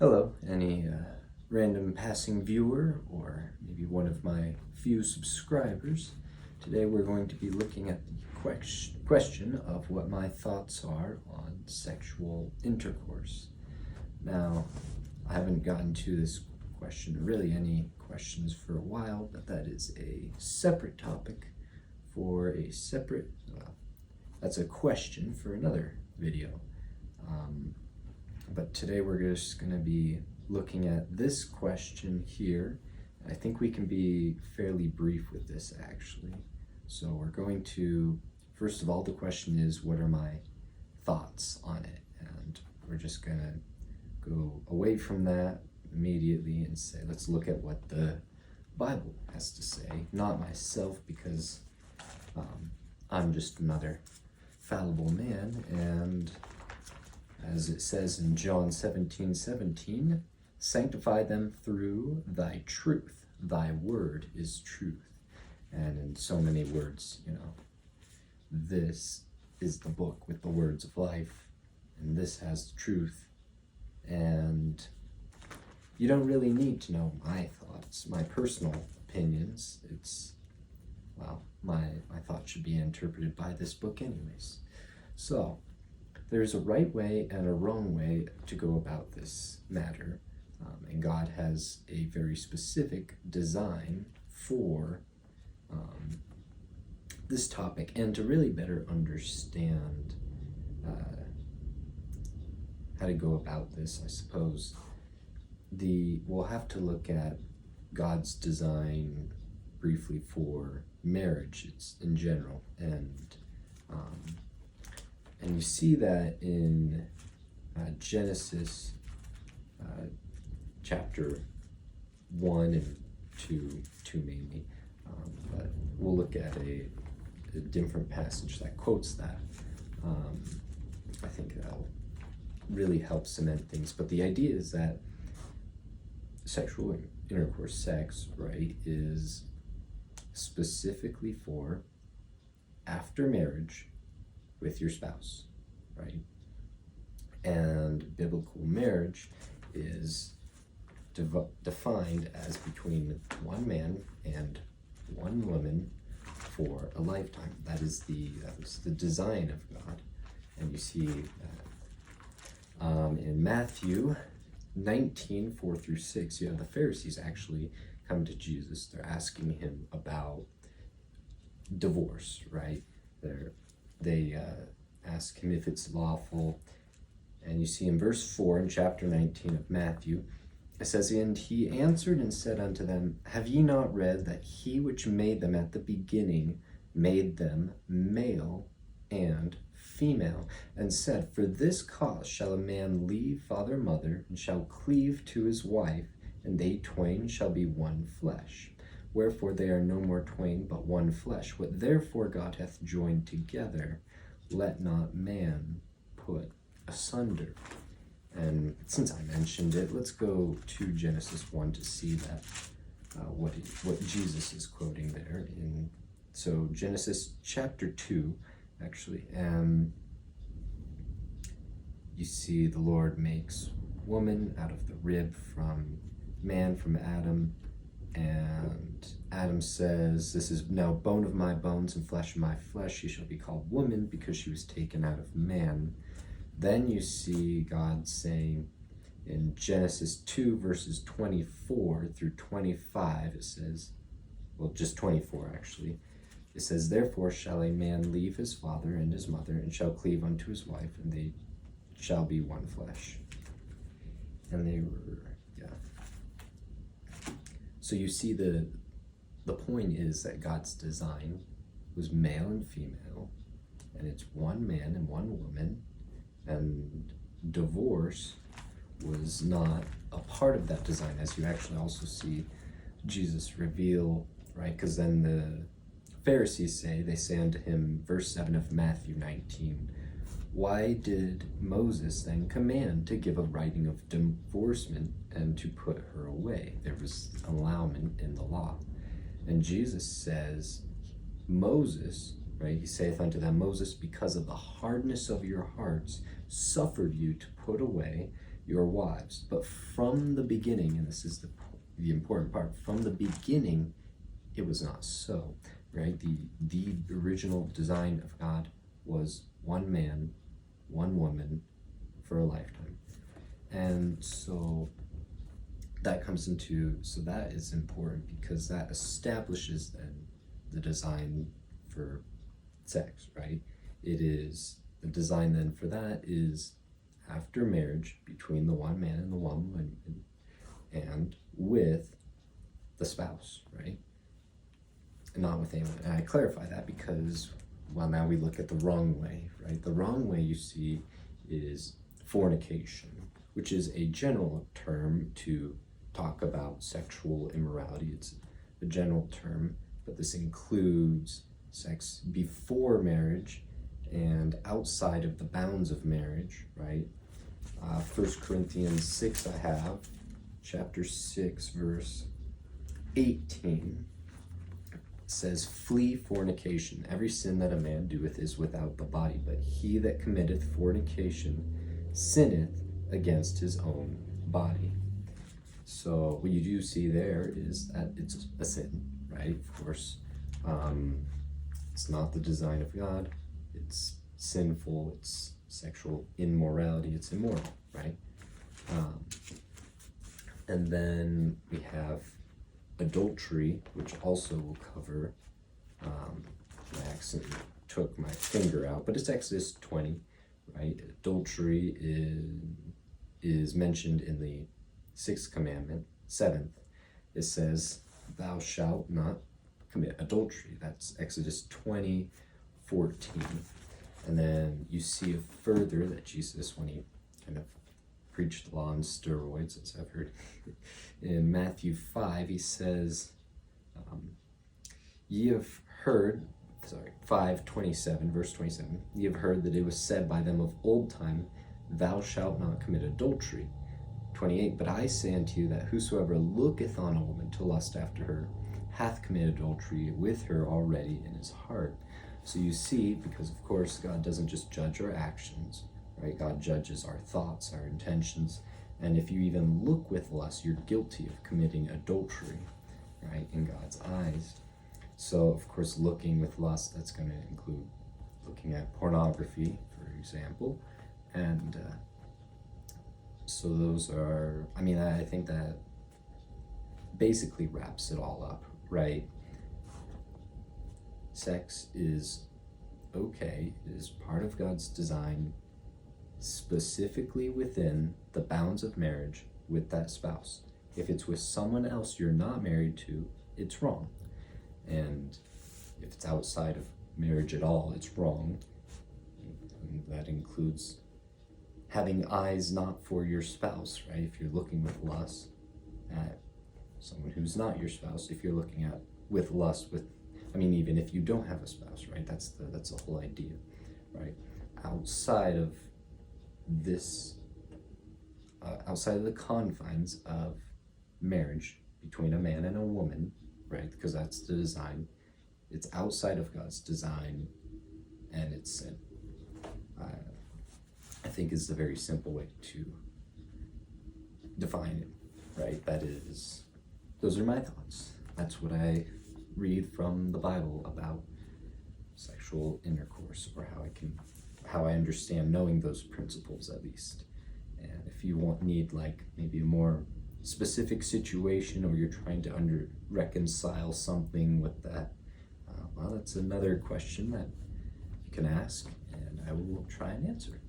Hello, any random passing viewer or maybe one of my few subscribers. Today we're going to be looking at the question of what my thoughts are on sexual intercourse. Now, I haven't gotten to this question, or really any questions, for a while, but that is a separate topic for a separate, that's a question for another video. But today we're just going to be looking at this question here. I think we can be fairly brief with this, actually. So we're going to, first of all, the question is, what are my thoughts on it? And we're just going to go away from that immediately and say, let's look at what the Bible has to say. Not myself, because I'm just another fallible man, and as it says in John 17:17, sanctify them through thy truth. Thy word is truth. And in so many words, this is the book with the words of life, and this has the truth. And you don't really need to know my thoughts, my personal opinions. My thoughts should be interpreted by this book anyways. So, there's a right way and a wrong way to go about this matter, and God has a very specific design for this topic. And to really better understand how to go about this, I suppose, we'll have to look at God's design briefly for marriage in general, and you see that in Genesis chapter 1 and 2 mainly, but we'll look at a different passage that quotes that. I think that'll really help cement things. But the idea is that sexual intercourse, sex, right, is specifically for after marriage with your spouse, right? And biblical marriage is defined as between one man and one woman for a lifetime. That was the design of God. And you see that in Matthew 19:4-6, you have the Pharisees actually come to Jesus. They're asking him about divorce, right? They ask him if it's lawful. And you see in verse 4 in chapter 19 of Matthew, it says, "And he answered and said unto them, Have ye not read that he which made them at the beginning made them male and female, and said, For this cause shall a man leave father and mother, and shall cleave to his wife, and they twain shall be one flesh. Wherefore they are no more twain, but one flesh. What therefore God hath joined together, let not man put asunder." And since I mentioned it, let's go to Genesis 1 to see that what Jesus is quoting there. So Genesis chapter 2, actually, you see the Lord makes woman out of the rib from man, from Adam. And Adam says, "This is now bone of my bones and flesh of my flesh. She shall be called woman, because she was taken out of man." Then you see God saying in Genesis 2, verses 24-25, it says, well, just 24 actually, it says, "Therefore shall a man leave his father and his mother, and shall cleave unto his wife, and they shall be one flesh." And they were, So you see the point is that God's design was male and female, and it's one man and one woman, and divorce was not a part of that design, as you actually also see Jesus reveal, right? Because then the Pharisees say unto him, verse 7 of Matthew 19, "Why did Moses then command to give a writing of divorcement and to put her away?" There was allowment in the law. And Jesus says, Moses, right, he saith unto them, "Moses, because of the hardness of your hearts, suffered you to put away, your wives. But from the beginning, and this is the important part, from the beginning, it was not so, right? The original design of God was one man, one woman for a lifetime. And so that comes into, so that is important because that establishes then the design for sex, right? It is, the design then for that is after marriage between the one man and the one woman and with the spouse, right? And not with anyone. And I clarify that because, well, now we look at the wrong way, right? The wrong way, you see, is fornication, which is a general term to talk about sexual immorality. It's a general term, but this includes sex before marriage and outside of the bounds of marriage, right? 1 Corinthians 6, I have, chapter 6, verse 18, says, "Flee fornication. Every sin that a man doeth is without the body, but he that committeth fornication sinneth against his own body." So what you do see there is that it's a sin, right? Of course, it's not the design of God. It's sinful. It's sexual immorality. It's immoral, right? And then we have adultery, which also will cover, I accidentally took my finger out, but it's Exodus 20, right? Adultery is mentioned in the 6th commandment, 7th. It says, "Thou shalt not commit adultery." That's Exodus 20:14. And then you see further that Jesus, when he kind of preached law on steroids, as I've heard, in Matthew 5, he says, "Ye have heard," 5:27, verse 27, "Ye have heard that it was said by them of old time, Thou shalt not commit adultery." 28, "But I say unto you that whosoever looketh on a woman to lust after her hath committed adultery with her already in his heart." So you see, because of course God doesn't just judge our actions, right? God judges our thoughts, our intentions, and if you even look with lust, you're guilty of committing adultery, right, in God's eyes. So of course, looking with lust, that's going to include looking at pornography, for example, and so those are, I think that basically wraps it all up, right? Sex is okay, it is part of God's design, specifically within the bounds of marriage with that spouse. If it's with someone else you're not married to, it's wrong. And if it's outside of marriage at all, it's wrong. And that includes having eyes not for your spouse, right? If you're looking with lust at someone who's not your spouse, if you're looking at with lust with, even if you don't have a spouse, right? That's the whole idea, right? Outside of this, outside of the confines of marriage between a man and a woman, right? Because that's the design. It's outside of God's design, and it's sin. I think is a very simple way to define it, right? Those are my thoughts. That's what I read from the Bible about sexual intercourse, or how I understand knowing those principles at least. And if you need like maybe a more specific situation, or you're trying to reconcile something with that, well, that's another question that you can ask, and I will try and answer.